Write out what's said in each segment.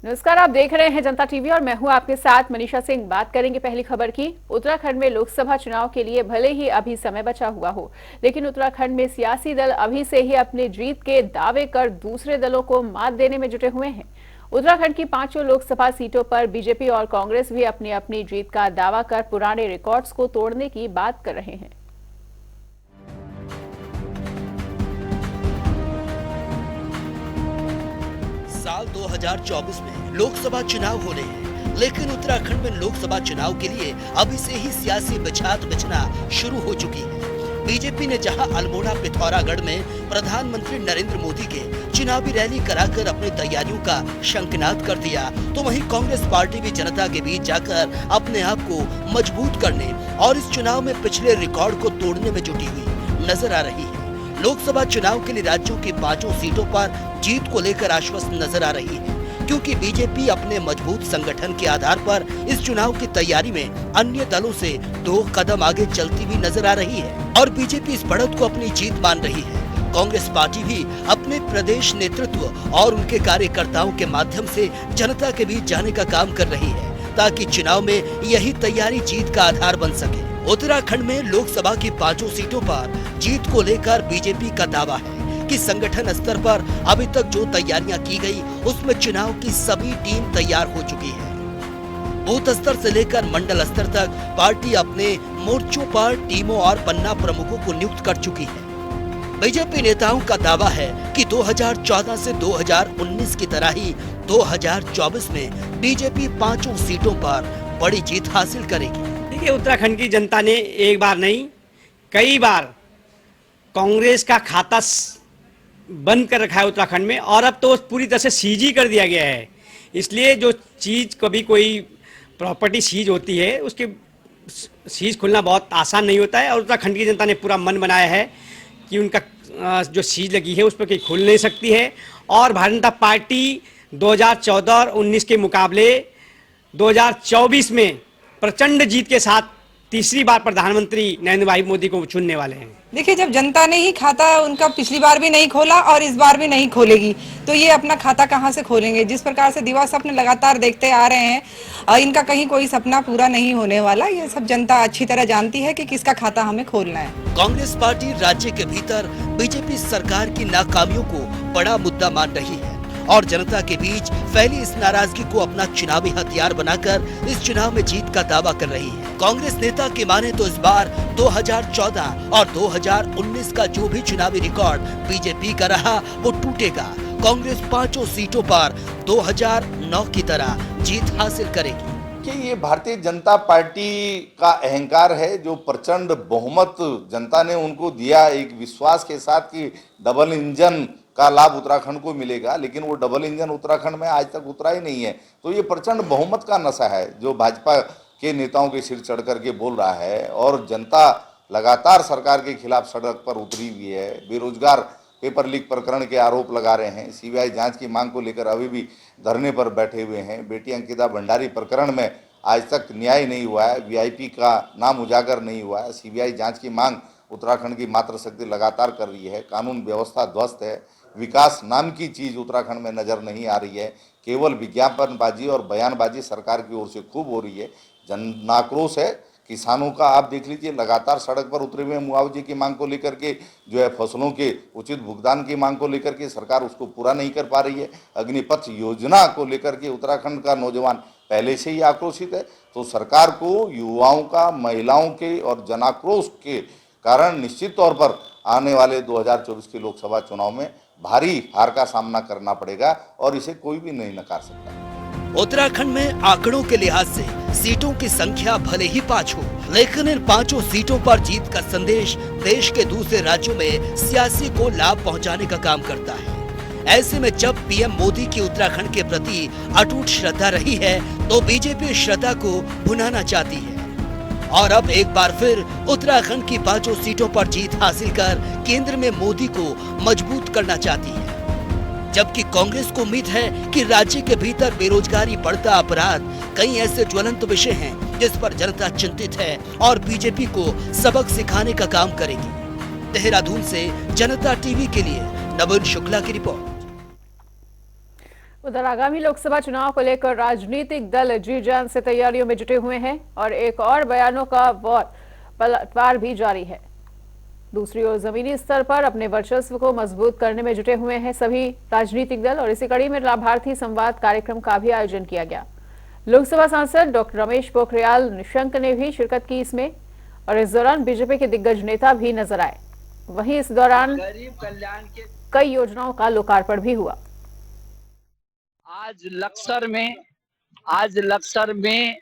नमस्कार, आप देख रहे हैं जनता टीवी और मैं हूं आपके साथ मनीषा सिंह। बात करेंगे पहली खबर की। उत्तराखंड में लोकसभा चुनाव के लिए भले ही अभी समय बचा हुआ हो, लेकिन उत्तराखंड में सियासी दल अभी से ही अपनी जीत के दावे कर दूसरे दलों को मात देने में जुटे हुए हैं। उत्तराखंड की 5 लोकसभा सीटों पर बीजेपी और कांग्रेस भी अपनी अपनी जीत का दावा कर पुराने रिकॉर्ड्स को तोड़ने की बात कर रहे हैं। साल 2024 में लोकसभा चुनाव होने हैं, लेकिन उत्तराखंड में लोकसभा चुनाव के लिए अभी से ही सियासी बिछात बिछना शुरू हो चुकी है। बीजेपी ने जहां अल्मोड़ा पिथौरागढ़ में प्रधानमंत्री नरेंद्र मोदी के चुनावी रैली कराकर अपनी तैयारियों का शंखनाद कर दिया, तो वहीं कांग्रेस पार्टी भी जनता के बीच जाकर अपने आप को मजबूत करने और इस चुनाव में पिछले रिकॉर्ड को तोड़ने में जुटी हुई नजर आ रही है। लोकसभा चुनाव के लिए राज्यों की 5 सीटों पर जीत को लेकर आश्वस्त नजर आ रही है, क्योंकि बीजेपी अपने मजबूत संगठन के आधार पर इस चुनाव की तैयारी में अन्य दलों से 2 कदम आगे चलती हुई नजर आ रही है और बीजेपी इस बढ़त को अपनी जीत मान रही है। कांग्रेस पार्टी भी अपने प्रदेश नेतृत्व और उनके कार्यकर्ताओं के माध्यम से जनता के बीच जाने का काम कर रही है, ताकि चुनाव में यही तैयारी जीत का आधार बन सके। उत्तराखंड में लोकसभा की 5 सीटों पर जीत को लेकर बीजेपी का दावा है कि संगठन स्तर पर अभी तक जो तैयारियां की गई, उसमें चुनाव की सभी टीम तैयार हो चुकी है। बूथ स्तर से लेकर मंडल स्तर तक पार्टी अपने मोर्चों पर टीमों और पन्ना प्रमुखों को नियुक्त कर चुकी है। बीजेपी नेताओं का दावा है कि 2014 से 2019 की तरह ही 2024 में बीजेपी 5 सीटों पर बड़ी जीत हासिल करेगी। देखिए, उत्तराखंड की जनता ने एक बार नहीं कई बार कांग्रेस का खाता बंद कर रखा है उत्तराखंड में, और अब तो पूरी तरह से सीज ही कर दिया गया है। इसलिए जो चीज़ कभी कोई प्रॉपर्टी सीज होती है, उसके सीज खुलना बहुत आसान नहीं होता है, और उत्तराखंड की जनता ने पूरा मन बनाया है कि उनका जो सीज लगी है उस पर कहीं खुल नहीं सकती है। और भारतीय जनता पार्टी 2014 और 19 के मुकाबले 2024 में प्रचंड जीत के साथ तीसरी बार प्रधानमंत्री नरेंद्र भाई मोदी को चुनने वाले हैं। देखिए, जब जनता ने ही खाता उनका पिछली बार भी नहीं खोला और इस बार भी नहीं खोलेगी, तो ये अपना खाता कहां से खोलेंगे। जिस प्रकार से दिवा स्वप्न लगातार देखते आ रहे हैं, इनका कहीं कोई सपना पूरा नहीं होने वाला। ये सब जनता अच्छी तरह जानती है कि किसका खाता हमें खोलना है। कांग्रेस पार्टी राज्य के भीतर बीजेपी सरकार की नाकामियों को बड़ा मुद्दा मान रही है और जनता के बीच फैली इस नाराजगी को अपना चुनावी हथियार बनाकर इस चुनाव में जीत का दावा कर रही है। कांग्रेस नेता की माने तो इस बार 2014 और 2019 का जो भी चुनावी रिकॉर्ड बीजेपी का रहा, वो टूटेगा। कांग्रेस 5 सीटों पर 2009 की तरह जीत हासिल करेगी। कि ये भारतीय जनता पार्टी का अहंकार है, जो प्रचंड बहुमत जनता ने उनको दिया एक विश्वास के साथ कि डबल इंजन का लाभ उत्तराखंड को मिलेगा, लेकिन वो डबल इंजन उत्तराखंड में आज तक उतरा ही नहीं है। तो ये प्रचंड बहुमत का नशा है जो भाजपा के नेताओं के सिर चढ़ करके बोल रहा है, और जनता लगातार सरकार के खिलाफ सड़क पर उतरी हुई है। बेरोजगार पेपर लीक प्रकरण के आरोप लगा रहे हैं, सीबीआई जांच की मांग को लेकर अभी भी धरने पर बैठे हुए हैं। बेटी अंकिता भंडारी प्रकरण में आज तक न्याय नहीं हुआ है, वीआईपी का नाम उजागर नहीं हुआ है। सीबीआई जांच की मांग उत्तराखंड की मातृशक्ति लगातार कर रही है। कानून व्यवस्था ध्वस्त है, विकास नाम की चीज़ उत्तराखंड में नज़र नहीं आ रही है। केवल विज्ञापनबाजी और बयानबाजी सरकार की ओर से खूब हो रही है। जन आक्रोश है किसानों का। आप देख लीजिए, लगातार सड़क पर उतरे हुए मुआवजे की मांग को लेकर के, जो है फसलों के उचित भुगतान की मांग को लेकर के सरकार उसको पूरा नहीं कर पा रही है। अग्निपथ योजना को लेकर के उत्तराखंड का नौजवान पहले से ही आक्रोशित है। तो सरकार को युवाओं का, महिलाओं के और जनाक्रोश के कारण निश्चित तौर पर आने वाले 2024 के लोकसभा चुनाव में भारी हार का सामना करना पड़ेगा, और इसे कोई भी नहीं नकार सकता। उत्तराखंड में आंकड़ों के लिहाज से सीटों की संख्या भले ही 5 हो, लेकिन इन 5 सीटों पर जीत का संदेश देश के दूसरे राज्यों में सियासी को लाभ पहुंचाने का काम करता है। ऐसे में जब पीएम मोदी की उत्तराखंड के प्रति अटूट श्रद्धा रही है, तो बीजेपी श्रद्धा को भुनाना चाहती है और अब एक बार फिर उत्तराखंड की 5 सीटों पर जीत हासिल कर केंद्र में मोदी को मजबूत करना चाहती है। जबकि कांग्रेस को उम्मीद है कि राज्य के भीतर बेरोजगारी, बढ़ता अपराध कई ऐसे ज्वलंत विषय हैं जिस पर जनता चिंतित है और बीजेपी को सबक सिखाने का काम करेगी। देहरादून से जनता टीवी के लिए नवीन शुक्ला की रिपोर्ट। उधर आगामी लोकसभा चुनाव को लेकर राजनीतिक दल जी जान से तैयारियों में जुटे हुए हैं और एक और बयानों का पलटवार भी जारी है। दूसरी ओर जमीनी स्तर पर अपने वर्चस्व को मजबूत करने में जुटे हुए हैं सभी राजनीतिक दल और इसी कड़ी में लाभार्थी संवाद कार्यक्रम का भी आयोजन किया गया। लोकसभा सांसद डॉक्टर रमेश पोखरियाल निशंक ने भी शिरकत की इसमें और इस दौरान बीजेपी के दिग्गज नेता भी नजर आए। वहीं इस दौरान गरीब कल्याण के कई योजनाओं का लोकार्पण भी हुआ। आज लक्सर में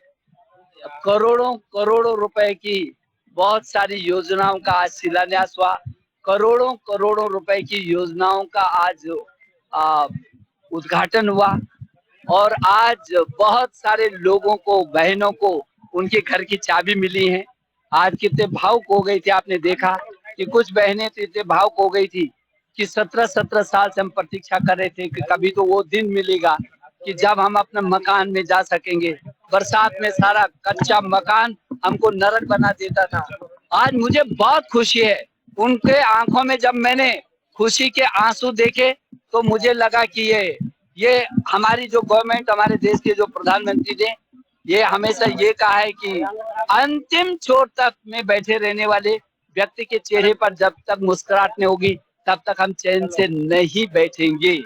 करोड़ों रुपए की बहुत सारी योजनाओं का आज शिलान्यास हुआ। करोड़ों रुपए की योजनाओं का आज उद्घाटन हुआ और आज बहुत सारे लोगों को, बहनों को उनके घर की चाबी मिली है। आज कितने भावुक हो गई थी, आपने देखा कि कुछ बहनें तो इतने भावुक हो गई थी कि 17 साल से हम प्रतीक्षा कर रहे थे कि कभी तो वो दिन मिलेगा कि जब हम अपने मकान में जा सकेंगे। बरसात में सारा कच्चा मकान हमको नरक बना देता था। आज मुझे बहुत खुशी है, उनके आंखों में जब मैंने खुशी के आंसू देखे तो मुझे लगा कि ये हमारी जो गवर्नमेंट, हमारे देश के जो प्रधानमंत्री ने ये हमेशा ये कहा है कि अंतिम छोर तक में बैठे रहने वाले व्यक्ति के चेहरे पर जब तक मुस्कुराहट नहीं होगी तब तक हम चैन से नहीं बैठेंगे।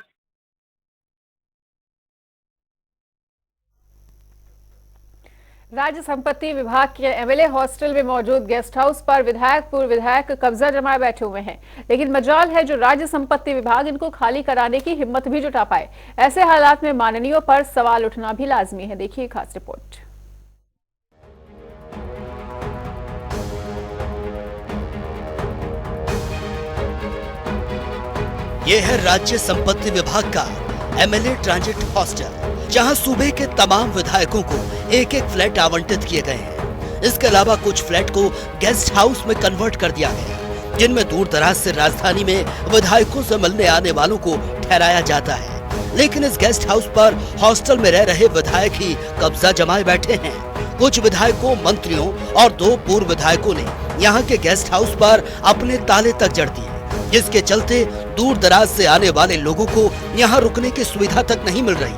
राज्य संपत्ति विभाग के एमएलए हॉस्टल में मौजूद गेस्ट हाउस पर पूर्व विधायक कब्जा जमाए बैठे हुए हैं, लेकिन मजाल है जो राज्य संपत्ति विभाग इनको खाली कराने की हिम्मत भी जुटा पाए। ऐसे हालात में माननीयों पर सवाल उठना भी लाजमी है। देखिए खास रिपोर्ट। यह है राज्य संपत्ति विभाग का एमएलए ट्रांजिट हॉस्टल, जहां सूबे के तमाम विधायकों को एक एक फ्लैट आवंटित किए गए हैं। इसके अलावा कुछ फ्लैट को गेस्ट हाउस में कन्वर्ट कर दिया गया, जिनमें दूर दराज से राजधानी में विधायकों से मिलने आने वालों को ठहराया जाता है। लेकिन इस गेस्ट हाउस पर हॉस्टल में रह रहे विधायक ही कब्जा जमाए बैठे हैं। कुछ विधायकों, मंत्रियों और 2 पूर्व विधायकों ने यहाँ के गेस्ट हाउस पर अपने ताले तक जड़ दिए, जिसके चलते दूर दराज से आने वाले लोगों को यहाँ रुकने की सुविधा तक नहीं मिल रही।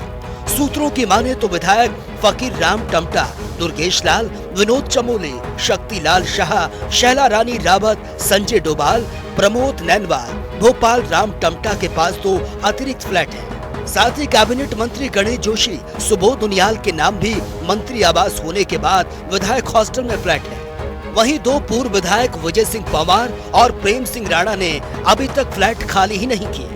सूत्रों की माने तो विधायक फकीर राम टमटा, दुर्गेश लाल, विनोद चमोली, शक्तिलाल शाह, शैला रानी रावत, संजय डोभाल, प्रमोद नैनवाल, भोपाल राम टमटा के पास तो अतिरिक्त फ्लैट है। साथ ही कैबिनेट मंत्री गणेश जोशी, सुबोध उनियाल के नाम भी मंत्री आवास होने के बाद विधायक हॉस्टल में फ्लैट है। वहीं 2 पूर्व विधायक विजय सिंह पंवार और प्रेम सिंह राणा ने अभी तक फ्लैट खाली ही नहीं किए।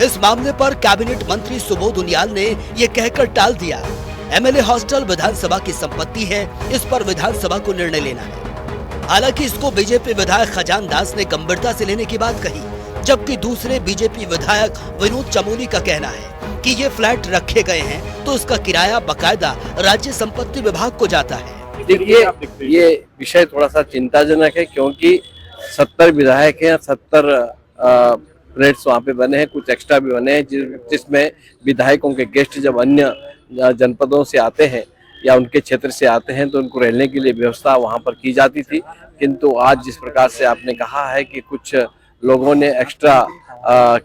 इस मामले पर कैबिनेट मंत्री सुबोध उनियाल ने ये कहकर टाल दिया, एमएलए हॉस्टल विधानसभा की संपत्ति है, इस पर विधानसभा को निर्णय लेना है। हालांकि इसको बीजेपी विधायक खजान दास ने गंभीरता से लेने की बात कही, जबकि दूसरे बीजेपी विधायक विनोद चमोली का कहना है कि ये फ्लैट रखे गए हैं तो उसका किराया बकायदा राज्य संपत्ति विभाग को जाता है। देखिए, ये विषय थोड़ा सा चिंताजनक है, क्योंकि 70 विधायक हैं, 70 फ्लैट्स वहाँ पे बने हैं, कुछ एक्स्ट्रा भी बने हैं, जिसमें विधायकों के गेस्ट जब अन्य जनपदों से आते हैं या उनके क्षेत्र से आते हैं तो उनको रहने के लिए व्यवस्था वहाँ पर की जाती थी। किंतु आज जिस प्रकार से आपने कहा है कि कुछ लोगों ने एक्स्ट्रा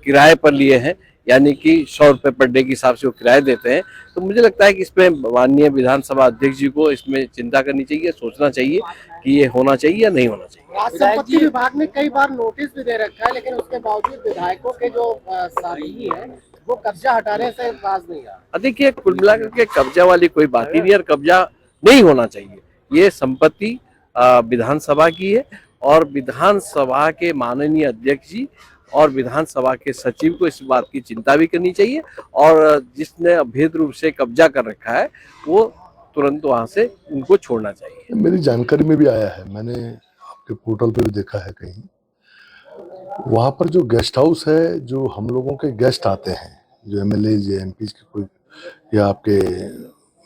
किराए पर लिए हैं, यानी कि 100 रुपये पर डे के हिसाब से वो किराए देते हैं, तो मुझे लगता है कि इसमें माननीय विधानसभा अध्यक्ष जी को इसमें चिंता करनी चाहिए, सोचना चाहिए कि ये होना चाहिए या नहीं होना चाहिए। संपत्ति विभाग ने कई बार नोटिस भी दे रखा है, लेकिन उसके बावजूद विधायकों के जो साथी है वो कब्जा हटाने से बाज नहीं आ। देखिए, कुल मिलाकर के कब्जा वाली कोई बात ही नहीं, और कब्जा नहीं होना चाहिए। ये संपत्ति विधानसभा की है और विधानसभा के माननीय अध्यक्ष जी और विधानसभा के सचिव को इस बात की चिंता भी करनी चाहिए, और जिसने अवैध रूप से कब्जा कर रखा है वो तुरंत वहां से उनको छोड़ना चाहिए। मेरी जानकारी में भी आया है, मैंने आपके पोर्टल पे भी देखा है कहीं, वहाँ पर जो गेस्ट हाउस है, जो हम लोगों के गेस्ट आते हैं, जो एमएलए या एमपी के कोई या आपके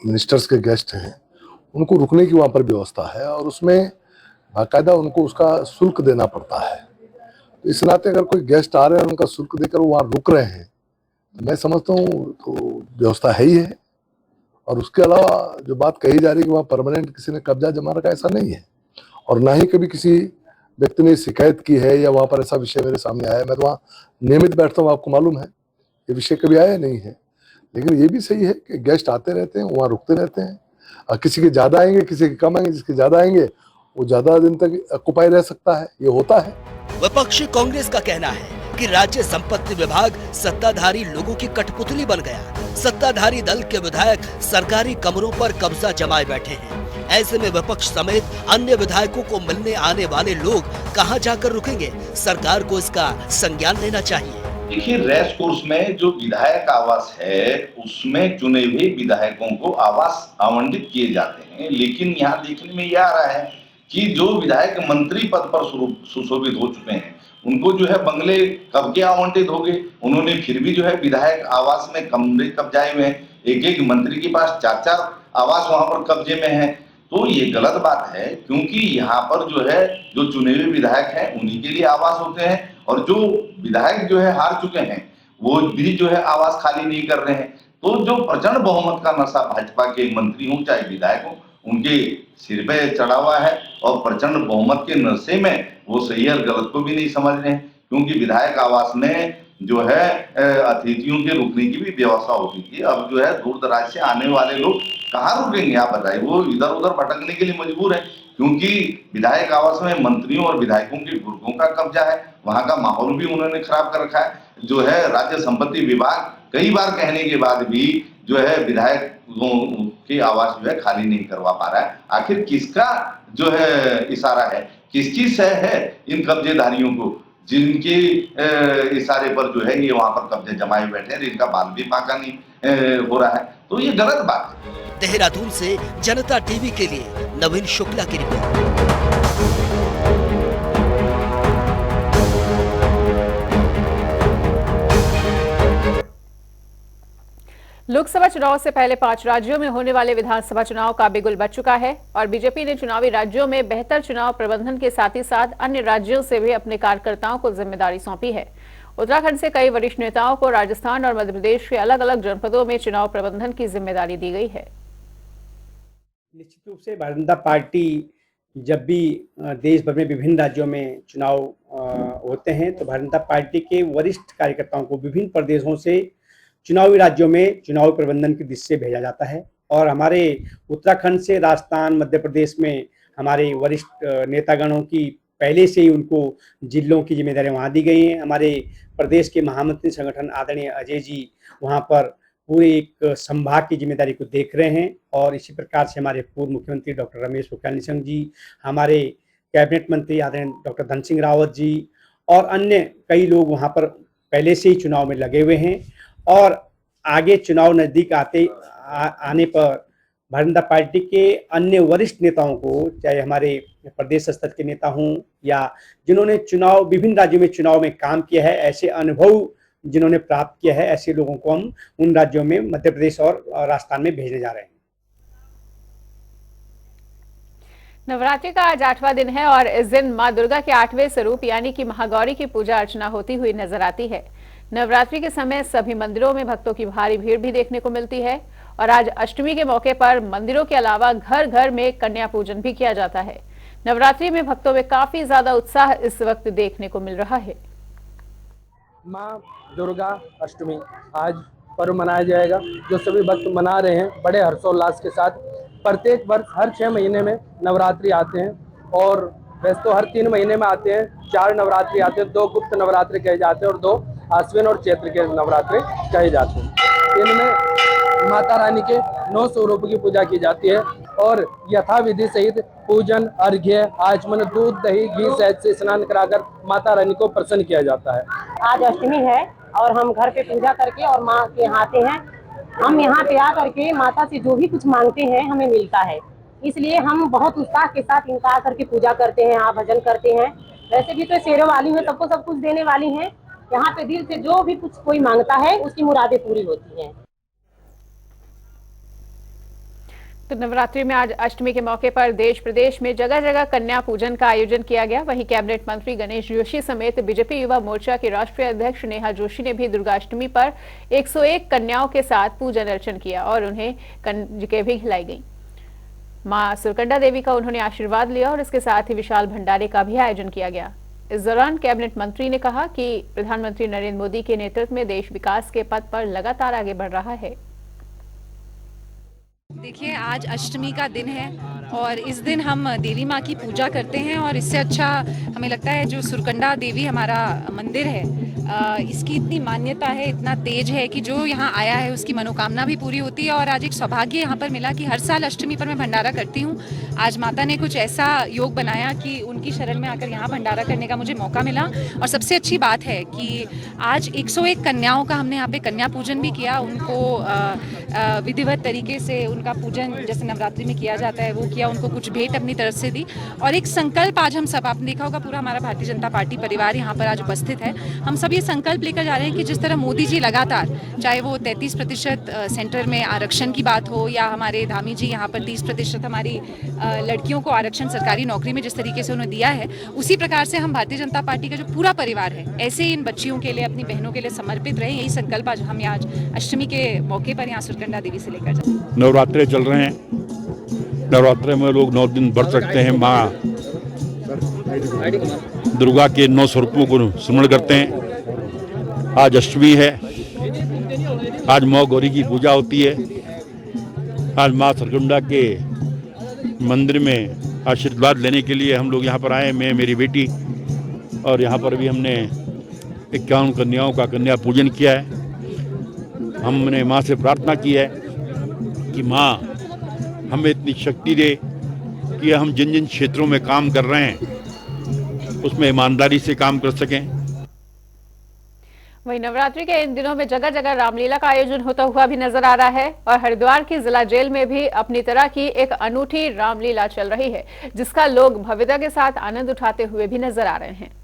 मिनिस्टर्स के गेस्ट हैं, उनको रुकने की वहाँ पर व्यवस्था है और उसमें बाकायदा उनको उसका शुल्क देना पड़ता है। तो इस नाते अगर कोई गेस्ट आ रहे हैं और उनका शुल्क देकर वो वहाँ रुक रहे हैं तो मैं समझता हूँ तो व्यवस्था है ही है। और उसके अलावा जो बात कही जा रही है कि वहाँ परमानेंट किसी ने कब्जा जमा रखा, ऐसा नहीं है, और ना ही कभी किसी व्यक्ति ने शिकायत की है या वहाँ पर ऐसा विषय मेरे सामने आया है। मैं तो वहाँ नियमित बैठता हूँ, आपको मालूम है, ये विषय कभी आया नहीं है। लेकिन ये भी सही है कि गेस्ट आते रहते हैं, वहाँ रुकते रहते हैं, और किसी के ज्यादा आएंगे, किसी के कम आएंगे, जिसके ज्यादा आएंगे वो ज्यादा दिन तक ऑक्युपाई रह सकता है, ये होता है। विपक्षी कांग्रेस का कहना है कि राज्य संपत्ति विभाग सत्ताधारी लोगों की कठपुतली बन गया। सत्ताधारी दल के विधायक सरकारी कमरों पर कब्जा जमाए बैठे हैं। ऐसे में विपक्ष समेत अन्य विधायकों को मिलने आने वाले लोग कहां जाकर रुकेंगे? सरकार को इसका संज्ञान लेना चाहिए। देखिए, रेस कोर्स में जो विधायक आवास है उसमें चुने हुए विधायकों को आवास आवंटित किए जाते हैं, लेकिन यहाँ देखने में यह आ रहा है कि जो विधायक मंत्री पद पर सुशोभित हो चुके हैं उनको जो है बंगले कब्जे आवंटित हो गए। उन्होंने फिर भी जो है विधायक आवास में कमरे कब्जाए हुए हैं। एक एक मंत्री के पास 4-4 आवास वहां पर कब्जे में है। तो ये गलत बात है, क्योंकि यहाँ पर जो है जो चुने हुए विधायक हैं उन्हीं के लिए आवास होते हैं, और जो विधायक जो है हार चुके हैं वो भी जो है आवास खाली नहीं कर रहे हैं। तो जो प्रचंड बहुमत का नशा भाजपा के मंत्री हों चाहे विधायक हों उनके सिर पे चढ़ा हुआ है, और प्रचंड बहुमत के नशे में वो सही और गलत को भी नहीं समझ रहे हैं, क्योंकि विधायक आवास में जो है अतिथियों के रुकने की भी व्यवस्था होती थी। अब जो है दूर दराज से आने वाले लोग कहाँ रुकेंगे आप बताइए? वो इधर उधर भटकने के लिए मजबूर है, क्योंकि विधायक आवास में मंत्रियों और विधायकों के गुर्गों का कब्जा है। वहां का माहौल भी उन्होंने खराब कर रखा है। जो है राज्य संपत्ति विभाग कई बार कहने के बाद भी जो है विधायकों के आवास जो है खाली नहीं करवा पा रहा है। आखिर किसका जो है इशारा है, किसकी सह है इन कब्जेधारियों को, जिनके इशारे पर जो है ये वहां पर कब्जे जमाए बैठे हैं, इनका बाल भी पाका नहीं हो रहा है। तो ये गलत बात है। देहरादून से जनता टीवी के लिए नवीन शुक्ला की रिपोर्ट। लोकसभा चुनाव से पहले 5 राज्यों में होने वाले विधानसभा चुनाव का बिगुल बज चुका है और बीजेपी ने चुनावी राज्यों में बेहतर चुनाव प्रबंधन के साथ ही साथ अन्य राज्यों से भी अपने कार्यकर्ताओं को जिम्मेदारी सौंपी है। उत्तराखंड से कई वरिष्ठ नेताओं को राजस्थान और मध्य प्रदेश के अलग अलग जनपदों में चुनाव प्रबंधन की जिम्मेदारी दी गई है। निश्चित रूप से भारतीय जनता पार्टी जब भी देश भर में विभिन्न राज्यों में चुनाव होते हैं तो भारतीय जनता पार्टी के वरिष्ठ कार्यकर्ताओं को विभिन्न प्रदेशों से चुनावी राज्यों में चुनाव प्रबंधन की दृष्टि से भेजा जाता है। और हमारे उत्तराखंड से राजस्थान मध्य प्रदेश में हमारे वरिष्ठ नेतागणों की पहले से ही उनको जिलों की जिम्मेदारी वहाँ दी गई हैं। हमारे प्रदेश के महामंत्री संगठन आदरणीय अजय जी वहाँ पर पूरे एक संभाग की जिम्मेदारी को देख रहे हैं। और इसी प्रकार से हमारे पूर्व मुख्यमंत्री डॉक्टर रमेश पोखरियाल निशंक जी, हमारे कैबिनेट मंत्री आदरणीय डॉक्टर धन सिंह रावत जी और अन्य कई लोग वहाँ पर पहले से ही चुनाव में लगे हुए हैं। और आगे चुनाव नजदीक आने पर भारतीय जनता पार्टी के अन्य वरिष्ठ नेताओं को, चाहे हमारे प्रदेश स्तर के नेता हों या जिन्होंने चुनाव विभिन्न राज्यों में चुनाव में काम किया है, ऐसे अनुभव जिन्होंने प्राप्त किया है, ऐसे लोगों को हम उन राज्यों में मध्य प्रदेश और राजस्थान में भेजने जा रहे हैं। नवरात्रि का आज 8वां दिन है और इस दिन मां दुर्गा के 8वें स्वरूप यानी कि महागौरी की पूजा अर्चना होती हुई नजर आती है। नवरात्रि के समय सभी मंदिरों में भक्तों की भारी भीड़ भी देखने को मिलती है और आज अष्टमी के मौके पर मंदिरों के अलावा घर घर में कन्या पूजन भी किया जाता है। नवरात्रि में भक्तों में काफी ज्यादा उत्साह इस वक्त देखने को मिल रहा है। मां दुर्गा अष्टमी आज पर्व मनाया जाएगा, जो सभी भक्त मना रहे हैं बड़े हर्षोल्लास के साथ। प्रत्येक वर्ष हर 6 महीने में नवरात्रि आते हैं और वैसे तो हर 3 महीने में आते हैं। 4 नवरात्रि आते हैं, 2 गुप्त नवरात्रि कहे जाते हैं और 2 आश्विन और चैत्र के नवरात्रि कहे जाते हैं। इनमें माता रानी के 9 स्वरूपों की पूजा की जाती है और यथा विधि सहित पूजन, अर्घ्य, आचमन, दूध, दही, घी शहद से स्नान कराकर माता रानी को प्रसन्न किया जाता है। आज अष्टमी है और हम घर पे पूजा करके और माँ के यहाँ आते हैं। हम यहाँ पे आ करके माता से जो भी कुछ मांगते हैं हमें मिलता है, इसलिए हम बहुत उत्साह के साथ इनका आकर के पूजा करते हैं, यहाँ भजन करते हैं। वैसे भी तो शेरों वाली है, सबको सब कुछ देने वाली है। यहाँ पे दिल से जो भी कुछ कोई मांगता है उसकी मुरादें पूरी होती हैं। तो नवरात्रि में आज अष्टमी के मौके पर देश प्रदेश में जगह जगह कन्या पूजन का आयोजन किया गया। वहीं कैबिनेट मंत्री गणेश जोशी समेत बीजेपी युवा मोर्चा के राष्ट्रीय अध्यक्ष नेहा जोशी ने भी दुर्गाष्टमी पर 101 कन्याओं के साथ पूजन अर्चन किया और उन्हें कंजकें भी खिलाई गई। मां सुरकंडा देवी का उन्होंने आशीर्वाद लिया और इसके साथ ही विशाल भंडारे का भी आयोजन किया गया। इस दौरान कैबिनेट मंत्री ने कहा कि प्रधानमंत्री नरेंद्र मोदी के नेतृत्व में देश विकास के पथ पर लगातार आगे बढ़ रहा है। देखिए, आज अष्टमी का दिन है और इस दिन हम देवी माँ की पूजा करते हैं और इससे अच्छा हमें लगता है जो सुरकंडा देवी हमारा मंदिर है, इसकी इतनी मान्यता है, इतना तेज है कि जो यहाँ आया है उसकी मनोकामना भी पूरी होती है। और आज एक सौभाग्य यहाँ पर मिला कि हर साल अष्टमी पर मैं भंडारा करती हूँ। आज माता ने कुछ ऐसा योग बनाया कि उनकी शरण में आकर यहाँ भंडारा करने का मुझे मौका मिला। और सबसे अच्छी बात है कि आज 101 कन्याओं का हमने यहाँ पे कन्या पूजन भी किया। उनको विधिवत तरीके से उनका पूजन जैसे नवरात्रि में किया जाता है वो किया, उनको कुछ भेंट अपनी तरफ से दी। और एक संकल्प आज हम सब, आपने देखा होगा पूरा हमारा भारतीय जनता पार्टी परिवार यहाँ पर आज उपस्थित है। हम सब ये संकल्प लेकर जा रहे हैं कि जिस तरह मोदी जी लगातार, चाहे वो 33% सेंटर में आरक्षण की बात हो या हमारे धामी जी यहाँ पर 30% हमारी लड़कियों को आरक्षण सरकारी नौकरी में जिस तरीके से उन्होंने दिया है, उसी प्रकार से हम भारतीय जनता पार्टी का जो पूरा परिवार है ऐसे ही इन बच्चियों के लिए, अपनी बहनों के लिए समर्पित रहे। यही संकल्प आज हम आज अष्टमी के मौके पर यहाँ सुरकंडा देवी से लेकर जाते हैं। नवरात्रे चल रहे हैं। नवरात्रे में लोग 9 दिन व्रत रखते हैं, माँ दुर्गा के 9 स्वरूपों को स्मरण करते हैं। आज अष्टमी है, आज माँ गौरी की पूजा होती है। आज माँ सुरकंडा के मंदिर में आशीर्वाद लेने के लिए हम लोग यहाँ पर आए, मैं, मेरी बेटी, और यहाँ पर भी हमने 51 कन्याओं का कन्या पूजन किया है। हमने माँ से प्रार्थना की है कि माँ हमें इतनी शक्ति दे कि हम जिन जिन क्षेत्रों में काम कर रहे हैं उसमें ईमानदारी से काम कर सकें। वहीं नवरात्रि के इन दिनों में जगह जगह रामलीला का आयोजन होता हुआ भी नजर आ रहा है और हरिद्वार की जिला जेल में भी अपनी तरह की एक अनूठी रामलीला चल रही है, जिसका लोग भव्यता के साथ आनंद उठाते हुए भी नजर आ रहे हैं।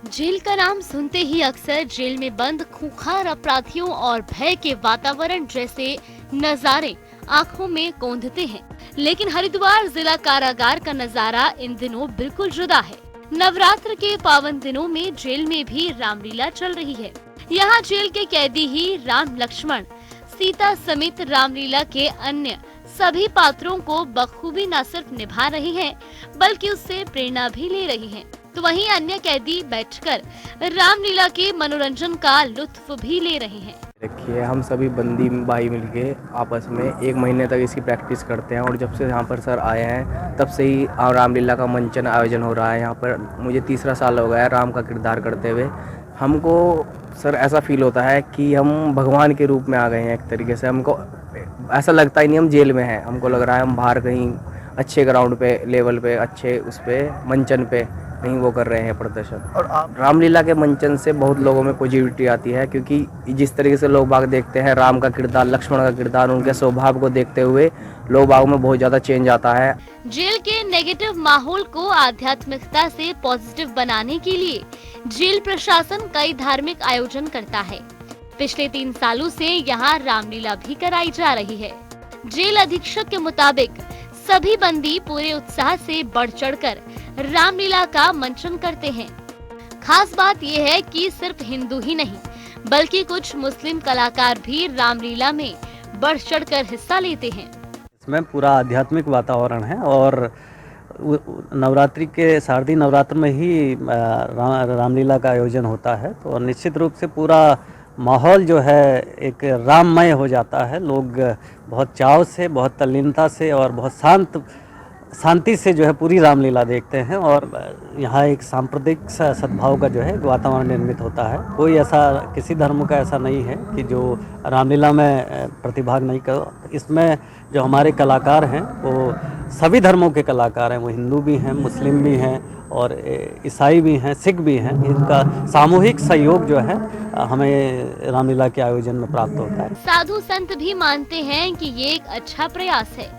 जेल का नाम सुनते ही अक्सर जेल में बंद खूंखार अपराधियों और भय के वातावरण जैसे नजारे आंखों में कौंधते हैं, लेकिन हरिद्वार जिला कारागार का नजारा इन दिनों बिल्कुल जुदा है। नवरात्र के पावन दिनों में जेल में भी रामलीला चल रही है। यहाँ जेल के कैदी ही राम, लक्ष्मण, सीता समेत रामलीला के अन्य सभी पात्रों को बखूबी न सिर्फ निभा रही हैं, बल्कि उससे प्रेरणा भी ले रही हैं। तो वहीं अन्य कैदी बैठकर रामलीला के मनोरंजन का लुत्फ भी ले रहे हैं। देखिए, हम सभी बंदी भाई मिलके आपस में 1 महीने तक इसकी प्रैक्टिस करते हैं और जब से यहाँ पर सर आए हैं तब से ही रामलीला का मंचन आयोजन हो रहा है। यहाँ पर मुझे 3रा साल हो गया है राम का किरदार करते हुए। हमको सर ऐसा फील होता है कि हम भगवान के रूप में आ गए हैं एक तरीके से। हमको ऐसा लगता ही नहीं हम जेल में हैं, हमको लग रहा है हम बाहर कहीं अच्छे ग्राउंड पे, लेवल पे, अच्छे उस पे मंचन पे कहीं वो कर रहे हैं प्रदर्शन। और रामलीला के मंचन से बहुत लोगों में पॉजिटिविटी आती है, क्योंकि जिस तरीके से लोग बाग देखते हैं राम का किरदार, लक्ष्मण का किरदार, उनके स्वभाव को देखते हुए लोग बाग में बहुत ज्यादा चेंज आता है। जेल के नेगेटिव माहौल को आध्यात्मिकता से पॉजिटिव बनाने के लिए जेल प्रशासन कई धार्मिक आयोजन करता है। पिछले 3 सालों से यहाँ रामलीला भी कराई जा रही है। जेल अधीक्षक के मुताबिक सभी बंदी पूरे उत्साह से बढ़ चढ़कर रामलीला का मंचन करते हैं। खास बात यह है कि सिर्फ हिंदू ही नहीं बल्कि कुछ मुस्लिम कलाकार भी रामलीला में बढ़ चढ़कर हिस्सा लेते हैं। इसमें पूरा आध्यात्मिक वातावरण है और नवरात्रि के शारदीय नवरात्र में ही रामलीला का आयोजन होता है, तो निश्चित रूप से पूरा माहौल जो है एक राममय हो जाता है। लोग बहुत चाव से, बहुत तल्लीनता से और बहुत शांति से जो है पूरी रामलीला देखते हैं और यहाँ एक सांप्रदायिक सद्भाव का जो है वातावरण निर्मित होता है। कोई ऐसा किसी धर्म का ऐसा नहीं है कि जो रामलीला में प्रतिभाग नहीं करो। इसमें जो हमारे कलाकार हैं वो सभी धर्मों के कलाकार हैं, वो हिंदू भी हैं, मुस्लिम भी हैं और ईसाई भी हैं, सिख भी हैं। इनका सामूहिक सहयोग जो है हमें रामलीला के आयोजन में प्राप्त होता है। साधु संत भी मानते हैं कि ये एक अच्छा प्रयास है।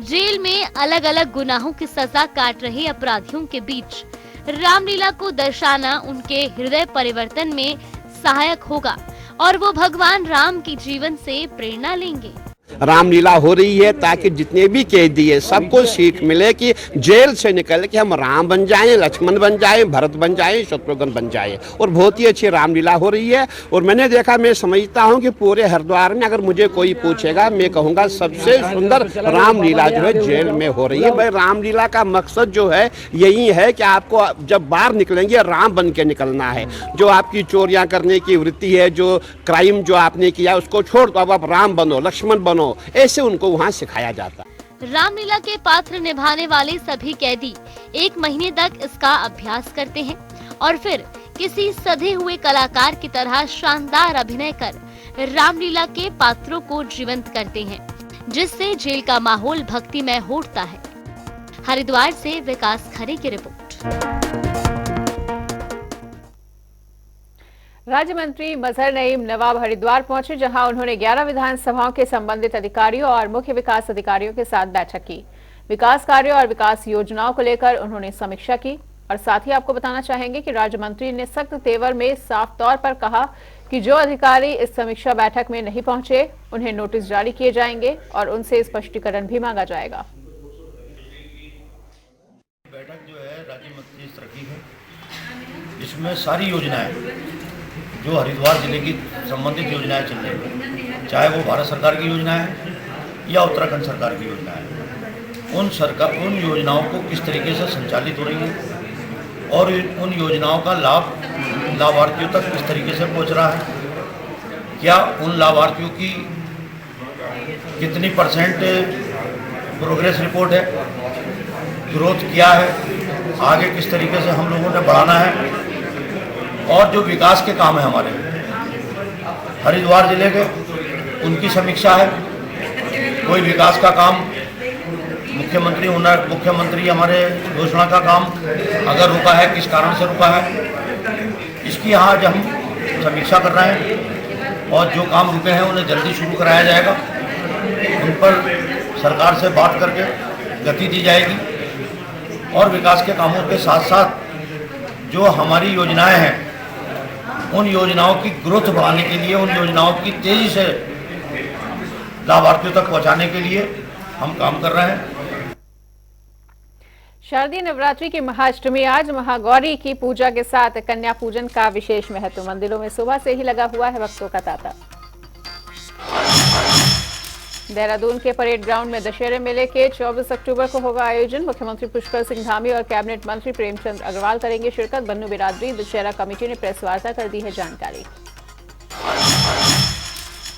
जेल में अलग अलग गुनाहों की सजा काट रहे अपराधियों के बीच रामलीला को दर्शाना उनके हृदय परिवर्तन में सहायक होगा और वो भगवान राम के जीवन से प्रेरणा लेंगे। रामलीला हो रही है ताकि जितने भी कैदी है सबको सीख मिले कि जेल से निकल के हम राम बन जाएं, लक्ष्मण बन जाएं, भरत बन जाएं, शत्रुघ्न बन जाएं। और बहुत ही अच्छी रामलीला हो रही है। और मैंने देखा, मैं समझता हूं कि पूरे हरिद्वार में अगर मुझे कोई पूछेगा, मैं कहूंगा सबसे सुंदर रामलीला जो है जेल में हो रही है। भाई रामलीला का मकसद जो है यही है कि आपको जब बाहर निकलेंगे राम बन के निकलना है। जो आपकी चोरियां करने की वृत्ति है, जो क्राइम जो आपने किया उसको छोड़ दो, अब आप राम बनो, लक्ष्मण बनो, ऐसे उनको वहाँ सिखाया जाता। रामलीला के पात्र निभाने वाले सभी कैदी 1 महीने तक इसका अभ्यास करते हैं और फिर किसी सधे हुए कलाकार की तरह शानदार अभिनय कर रामलीला के पात्रों को जीवंत करते हैं, जिससे जेल का माहौल भक्तिमय हो उठता है। हरिद्वार से विकास खरे की रिपोर्ट। राज्य मंत्री मजहर नईम नवाब हरिद्वार पहुंचे, जहां उन्होंने 11 विधानसभाओं के संबंधित अधिकारियों और मुख्य विकास अधिकारियों के साथ बैठक की। विकास कार्यों और विकास योजनाओं को लेकर उन्होंने समीक्षा की। और साथ ही आपको बताना चाहेंगे कि राज्य मंत्री ने सख्त तेवर में साफ तौर पर कहा कि जो अधिकारी इस समीक्षा बैठक में नहीं पहुंचे उन्हें नोटिस जारी किए जाएंगे और उनसे स्पष्टीकरण भी मांगा जाएगा। बैठक जो है राज्य मंत्री स्तर की है, इसमें सारी योजनाएं जो हरिद्वार जिले की संबंधित योजनाएं चल रही हैं, चाहे वो भारत सरकार की योजना है या उत्तराखंड सरकार की योजना है, उन योजनाओं को किस तरीके से संचालित हो रही है और उन योजनाओं का लाभ लाभार्थियों तक किस तरीके से पहुंच रहा है, क्या उन लाभार्थियों की कितनी % प्रोग्रेस रिपोर्ट है, ग्रोथ क्या है, आगे किस तरीके से हम लोगों ने बढ़ाना है, और जो विकास के काम है हमारे हरिद्वार जिले के उनकी समीक्षा है। कोई विकास का काम मुख्यमंत्री हमारे घोषणा का काम अगर रुका है, किस कारण से रुका है, इसकी यहाँ आज हम समीक्षा कर रहे हैं। और जो काम रुके हैं उन्हें जल्दी शुरू कराया जाएगा, उन पर सरकार से बात करके गति दी जाएगी। और विकास के कामों के साथ साथ जो हमारी योजनाएं हैं उन योजनाओं की ग्रोथ बढ़ाने के लिए, उन योजनाओं की तेजी से लाभार्थियों तक पहुंचाने के लिए हम काम कर रहे हैं। शारदीय नवरात्रि की महाअष्टमी आज महागौरी की पूजा के साथ कन्या पूजन का विशेष महत्व। मंदिरों में सुबह से ही लगा हुआ है भक्तों का तांता। देहरादून के परेड ग्राउंड में दशहरे मेले के 24 अक्टूबर को होगा आयोजन। मुख्यमंत्री पुष्कर सिंह धामी और कैबिनेट मंत्री प्रेमचंद अग्रवाल करेंगे शिरकत। बन्नू बिरादरी दशहरा कमेटी ने प्रेस वार्ता कर दी है जानकारी।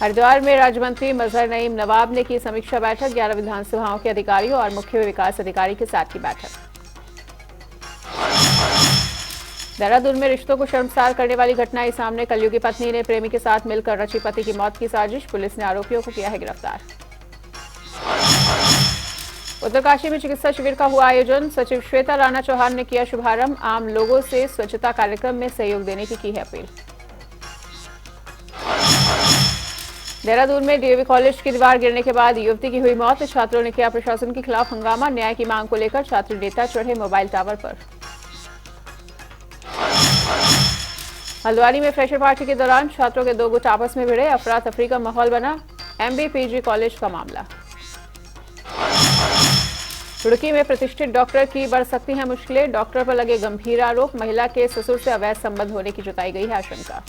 हरिद्वार में राज्य मंत्री मजहर नईम नवाब ने की समीक्षा बैठक। 11 विधानसभाओं के अधिकारियों और मुख्य विकास अधिकारी के साथ की बैठक। देहरादून में रिश्तों को शर्मसार करने वाली घटना आई सामने। कलयुगी पत्नी ने प्रेमी के साथ मिलकर रची पति की मौत की साजिश। पुलिस ने आरोपियों को किया है गिरफ्तार। उत्तरकाशी में चिकित्सा शिविर का हुआ आयोजन। सचिव श्वेता राणा चौहान ने किया शुभारंभ। आम लोगों से स्वच्छता कार्यक्रम में सहयोग देने की है अपील। देहरादून में डीएवी कॉलेज की दीवार गिरने के बाद युवती की हुई मौत। छात्रों ने किया प्रशासन के खिलाफ हंगामा। न्याय की मांग को लेकर छात्र नेता चढ़े मोबाइल टावर पर। हल्द्वानी में फ्रेशर पार्टी के दौरान छात्रों के 2 गुट आपस में भिड़े। अफरा तफरी का माहौल बना। MB-PG कॉलेज का मामला। रुड़की में प्रतिष्ठित डॉक्टर की बढ़ सकती हैं मुश्किलें। डॉक्टर पर लगे गंभीर आरोप। महिला के ससुर से अवैध संबंध होने की जताई गई है आशंका।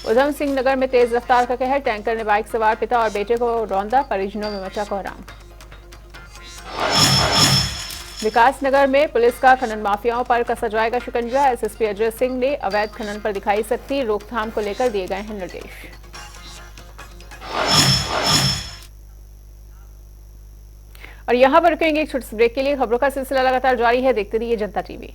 उधम सिंह नगर में तेज रफ्तार का कहर। टैंकर ने बाइक सवार पिता और बेटे को रौंदा। परिजनों में मचा कोहराम। विकास नगर में पुलिस का खनन माफियाओं पर कसा जाएगा शिकंजा। SSP अजय सिंह ने अवैध खनन पर दिखाई सख्ती। रोकथाम को लेकर दिए गए हैं निर्देश। और यहां पर रुकेंगे एक छोटे से ब्रेक के लिए। खबरों का सिलसिला लगातार जारी है, देखते रहिए जनता टीवी।